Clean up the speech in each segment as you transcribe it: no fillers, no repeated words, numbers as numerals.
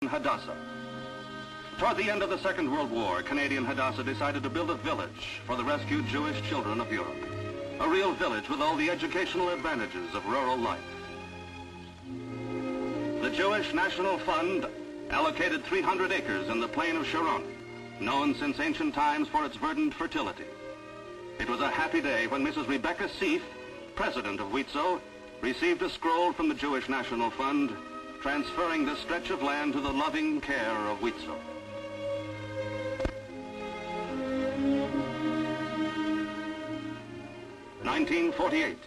Hadassim. Toward the end of the Second World War, Canadian Hadassim decided to build a village for the rescued Jewish children of Europe. A real village with all the educational advantages of rural life. The Jewish National Fund allocated 300 acres in the plain of Sharon, known since ancient times for its verdant fertility. It was a happy day when Mrs. Rebecca Seif, president of Wheatso, received a scroll from the Jewish National Fund transferring this stretch of land to the loving care of Wheatso. (1948).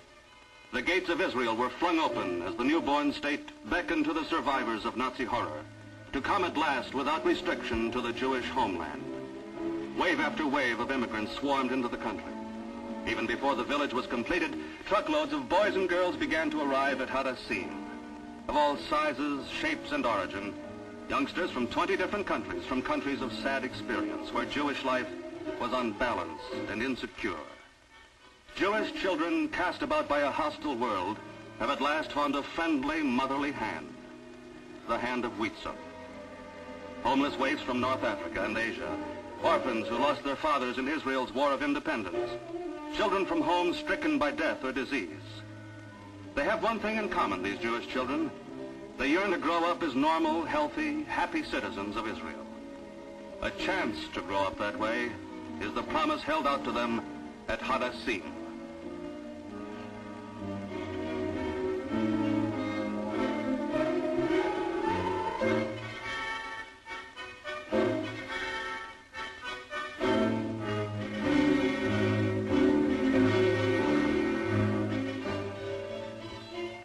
The gates of Israel were flung open as the newborn state beckoned to the survivors of Nazi horror to come at last without restriction to the Jewish homeland. Wave after wave of immigrants swarmed into the country. Even before the village was completed, truckloads of boys and girls began to arrive at Hadassim. Of all sizes, shapes, and origin, youngsters from 20 different countries, from countries of sad experience, where Jewish life was unbalanced and insecure. Jewish children cast about by a hostile world have at last found a friendly, motherly hand, the hand of Wheatso. Homeless waifs from North Africa and Asia, orphans who lost their fathers in Israel's War of Independence, children from homes stricken by death or disease. They have one thing in common, these Jewish children. They yearn to grow up as normal, healthy, happy citizens of Israel. A chance to grow up that way is the promise held out to them at Hadassim.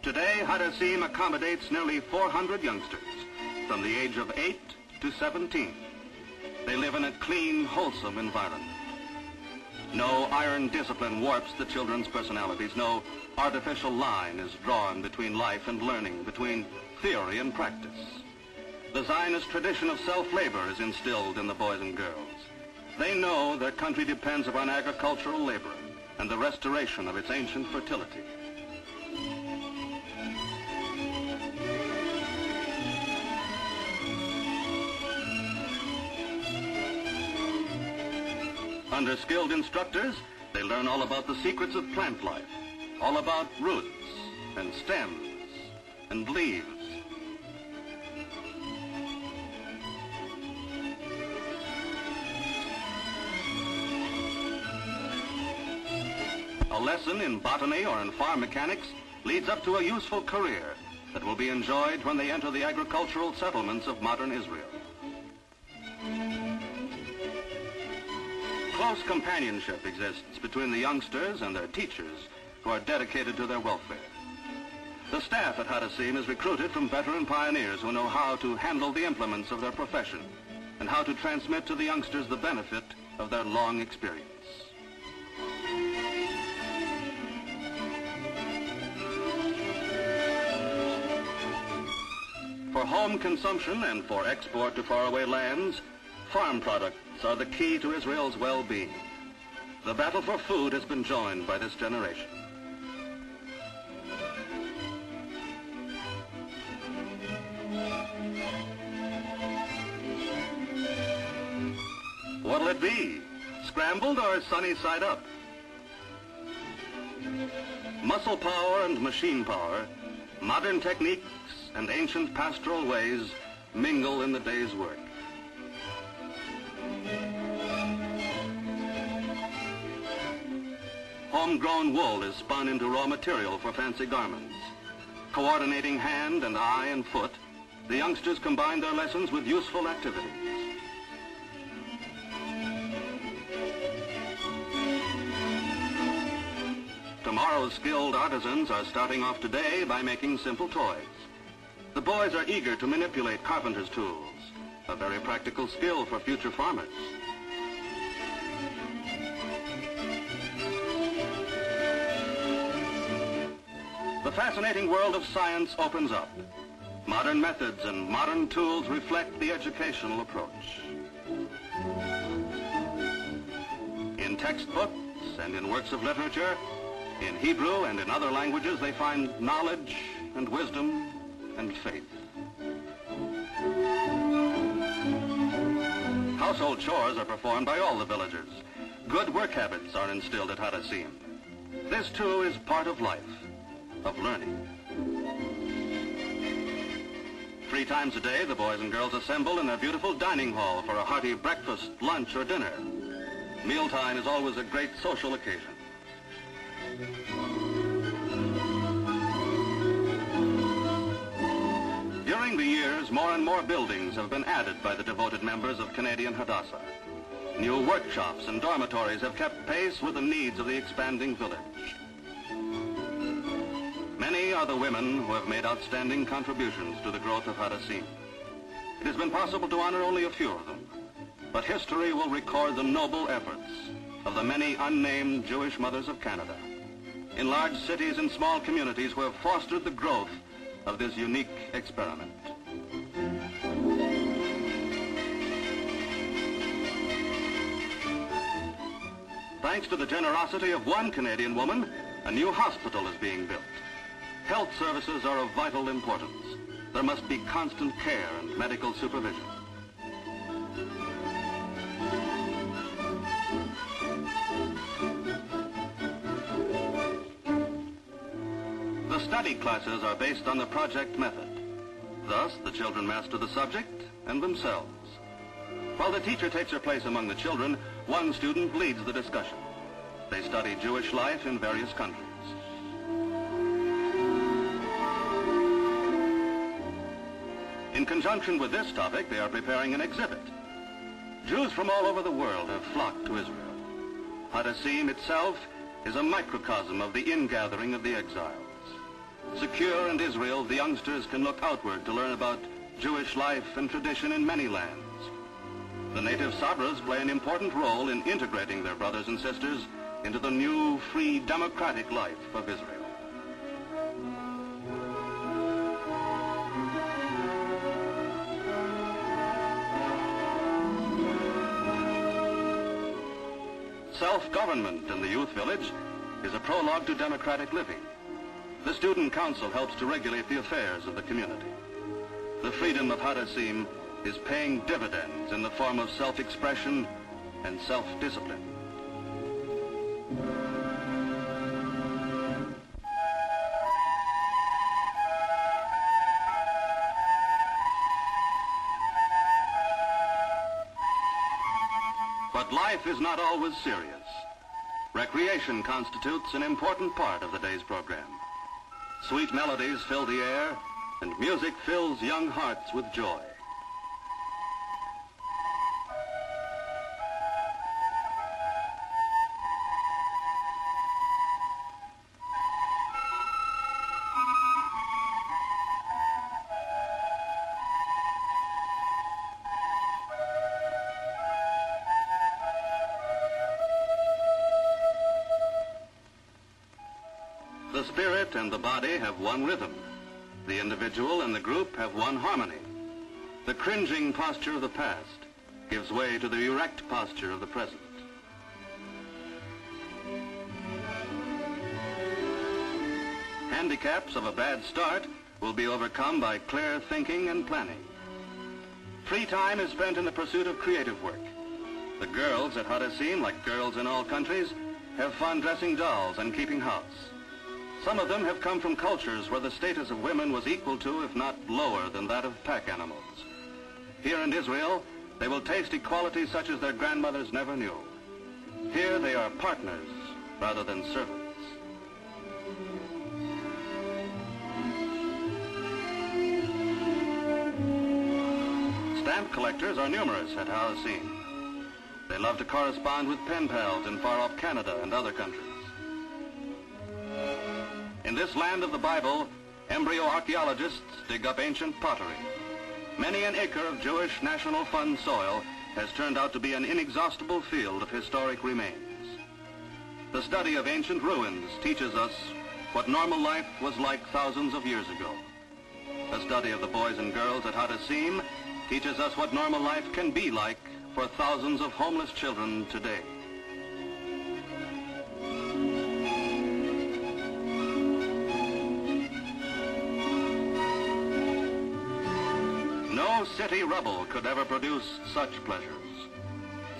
Today, Hadassim accommodates nearly 400 youngsters from the age of 8 to 17. They live in a clean, wholesome environment. No iron discipline warps the children's personalities. No artificial line is drawn between life and learning, between theory and practice. The Zionist tradition of self-labor is instilled in the boys and girls. They know their country depends upon agricultural labor and the restoration of its ancient fertility. Under skilled instructors, they learn all about the secrets of plant life, all about roots and stems and leaves. A lesson in botany or in farm mechanics leads up to a useful career that will be enjoyed when they enter the agricultural settlements of modern Israel. Close companionship exists between the youngsters and their teachers who are dedicated to their welfare. The staff at Hadassim is recruited from veteran pioneers who know how to handle the implements of their profession and how to transmit to the youngsters the benefit of their long experience. For home consumption and for export to faraway lands, farm products are the key to Israel's well-being. The battle for food has been joined by this generation. What'll it be? Scrambled or sunny side up? Muscle power and machine power, modern techniques and ancient pastoral ways mingle in the day's work. Homegrown wool is spun into raw material for fancy garments. Coordinating hand and eye and foot, the youngsters combine their lessons with useful activities. Tomorrow's skilled artisans are starting off today by making simple toys. The boys are eager to manipulate carpenter's tools, a very practical skill for future farmers. The fascinating world of science opens up. Modern methods and modern tools reflect the educational approach. In textbooks and in works of literature, in Hebrew and in other languages, they find knowledge and wisdom and faith. Household chores are performed by all the villagers. Good work habits are instilled at Hadassim. This, too, is part of life, of learning. 3 times a day, the boys and girls assemble in their beautiful dining hall for a hearty breakfast, lunch, or dinner. Mealtime is always a great social occasion. During the years, more and more buildings have been added by the devoted members of Canadian Hadassim. New workshops and dormitories have kept pace with the needs of the expanding village. Many are the women who have made outstanding contributions to the growth of Hadassim. It has been possible to honor only a few of them, but history will record the noble efforts of the many unnamed Jewish mothers of Canada in large cities and small communities who have fostered the growth of this unique experiment. Thanks to the generosity of one Canadian woman, a new hospital is being built. Health services are of vital importance. There must be constant care and medical supervision. The study classes are based on the project method. Thus, the children master the subject and themselves. While the teacher takes her place among the children, one student leads the discussion. They study Jewish life in various countries. In conjunction with this topic, they are preparing an exhibit. Jews from all over the world have flocked to Israel. Hadassim itself is a microcosm of the ingathering of the exiles. Secure in Israel, the youngsters can look outward to learn about Jewish life and tradition in many lands. The native Sabras play an important role in integrating their brothers and sisters into the new, free, democratic life of Israel. Self-government in the youth village is a prologue to democratic living. The student council helps to regulate the affairs of the community. The freedom of Hadassim is paying dividends in the form of self-expression and self-discipline. But life is not always serious. Recreation constitutes an important part of the day's program. Sweet melodies fill the air, and music fills young hearts with joy. The spirit and the body have one rhythm. The individual and the group have one harmony. The cringing posture of the past gives way to the erect posture of the present. Handicaps of a bad start will be overcome by clear thinking and planning. Free time is spent in the pursuit of creative work. The girls at Hadassim, like girls in all countries, have fun dressing dolls and keeping house. Some of them have come from cultures where the status of women was equal to, if not lower, than that of pack animals. Here in Israel, they will taste equality such as their grandmothers never knew. Here they are partners rather than servants. Stamp collectors are numerous at Hadassim. They love to correspond with pen pals in far-off Canada and other countries. In this land of the Bible, embryo archaeologists dig up ancient pottery. Many an acre of Jewish National Fund soil has turned out to be an inexhaustible field of historic remains. The study of ancient ruins teaches us what normal life was like thousands of years ago. A study of the boys and girls at Hadassim teaches us what normal life can be like for thousands of homeless children today. No city rubble could ever produce such pleasures.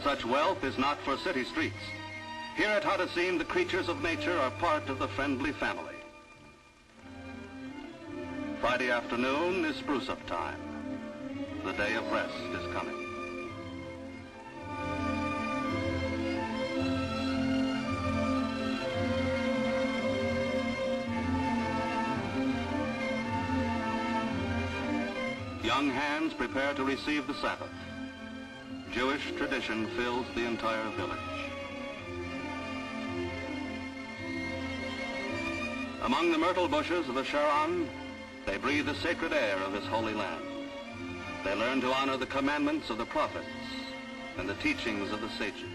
Such wealth is not for city streets. Here at Hadassim, the creatures of nature are part of the friendly family. Friday afternoon is spruce-up time. The day of rest is coming. Young hands prepare to receive the Sabbath. Jewish tradition fills the entire village. Among the myrtle bushes of the Sharon, they breathe the sacred air of this holy land. They learn to honor the commandments of the prophets and the teachings of the sages.